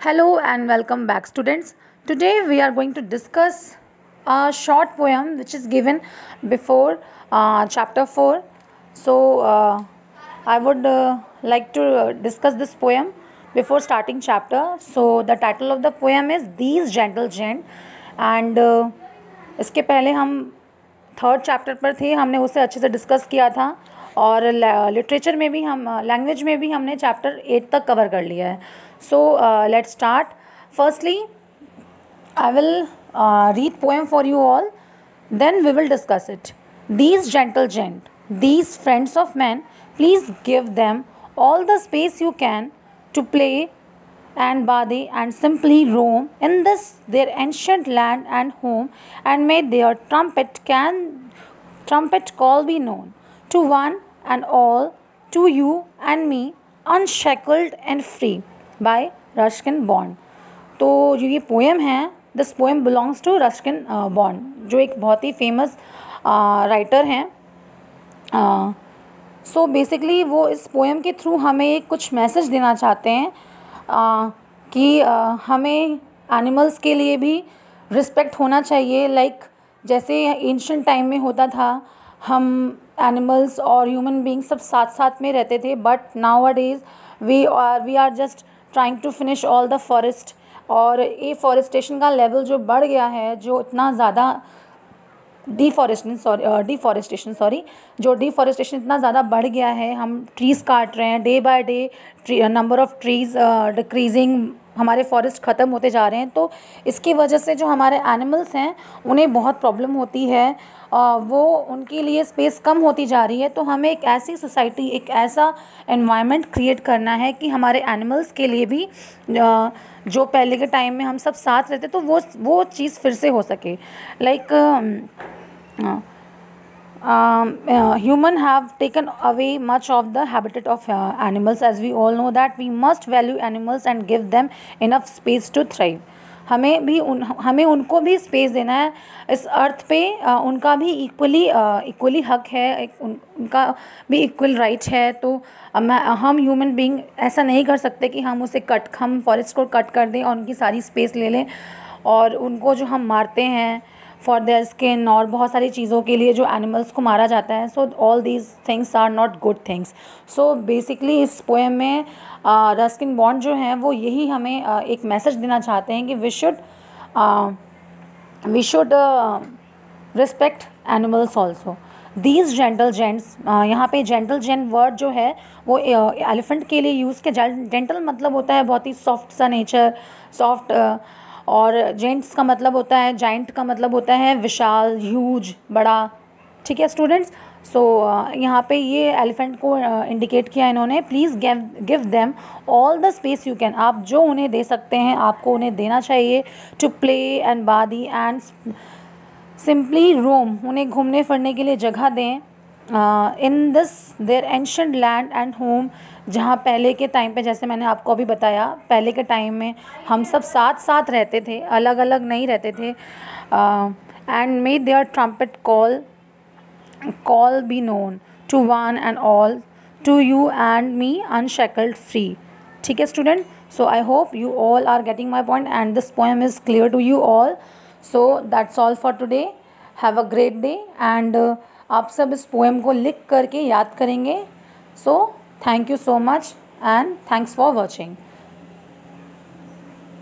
Hello and welcome back, students. Today we are going to discuss a short poem which is given before chapter 4. So, I would like to discuss this poem before starting chapter. So, the title of the poem is These Gentle Gent, and इसके पहले हम third chapter पर थे, हमने उसे अच्छे से discuss किया था और लिटरेचर में भी हम लैंग्वेज में भी हमने चैप्टर 8 तक कवर कर लिया है. So let's start. Firstly I will read poem for you all, then we will discuss it. These gentle gent, these friends of men, please give them all the space you can to play and bade and simply roam in this their ancient land and home, and may their trumpet call be known to one and all, to you and me, unshackled and free, by Ruskin Bond. तो जो ये poem है, this poem belongs to Ruskin Bond, जो एक बहुत ही famous writer हैं. So basically वो इस पोएम के थ्रू हमें एक कुछ मैसेज देना चाहते हैं कि हमें एनिमल्स के लिए भी रिस्पेक्ट होना चाहिए. लाइक जैसे एंशिएंट टाइम में होता था, हम एनिमल्स और ह्यूमन बींग्स सब साथ साथ में रहते थे, but nowadays we are just trying to finish all the forest. और ये फॉरेस्टेशन का लेवल जो बढ़ गया है, जो इतना ज़्यादा डिफॉरेस्टेशन इतना ज़्यादा बढ़ गया है, हम ट्रीज़ काट रहे हैं. Day by day number of trees decreasing, हमारे फॉरेस्ट ख़त्म होते जा रहे हैं. तो इसकी वजह से जो हमारे एनिमल्स हैं उन्हें बहुत प्रॉब्लम होती है, वो उनके लिए स्पेस कम होती जा रही है. तो हमें एक ऐसी सोसाइटी, एक ऐसा एनवायरनमेंट क्रिएट करना है कि हमारे एनिमल्स के लिए भी जो पहले के टाइम में हम सब साथ रहते तो वो चीज़ फिर से हो सके. Like human have taken away much of the habitat of animals, as we all know that we must value animals and give them enough space to thrive. हमें उनको भी स्पेस देना है इस अर्थ पे. उनका भी इक्वली हक है, उनका भी इक्वल राइट है. तो हम ह्यूमन बीइंग ऐसा नहीं कर सकते कि हम फॉरेस्ट को कट कर दें और उनकी सारी स्पेस ले लें, और उनको जो हम मारते हैं फॉर देयर स्किन और बहुत सारी चीज़ों के लिए जो एनिमल्स को मारा जाता है. So all these things are not good things. So basically इस पोएम में रस्किन बॉन्ड जो हैं वो यही हमें एक मैसेज देना चाहते हैं कि we should respect animals also. These gentle gents, यहाँ पे जेंटल जेंट वर्ड जो है वो एलिफेंट के लिए यूज़ किया. जेंटल मतलब होता है बहुत ही सॉफ्ट सा नेचर, सॉफ्ट, और जेंट्स का मतलब होता है, जाइंट का मतलब होता है विशाल, ह्यूज, बड़ा. ठीक है स्टूडेंट्स. सो यहाँ पे ये एलिफेंट को इंडिकेट किया इन्होंने. Please give them all the space you can. आप जो उन्हें दे सकते हैं आपको उन्हें देना चाहिए. To play and bathe and simply roam, उन्हें घूमने फिरने के लिए जगह दें. In this their ancient land and home, जहाँ पहले के टाइम पे, जैसे मैंने आपको अभी बताया, पहले के टाइम में हम सब साथ साथ रहते थे, अलग अलग नहीं रहते थे. And may their trumpet call be known to one and all, to you and me, unshackled free. ठीक है student. So I hope you all are getting my point and this poem is clear to you all. So that's all for today. Have a great day. And आप सब इस poem को लिख करके याद करेंगे. सो thank you so much and thanks for watching.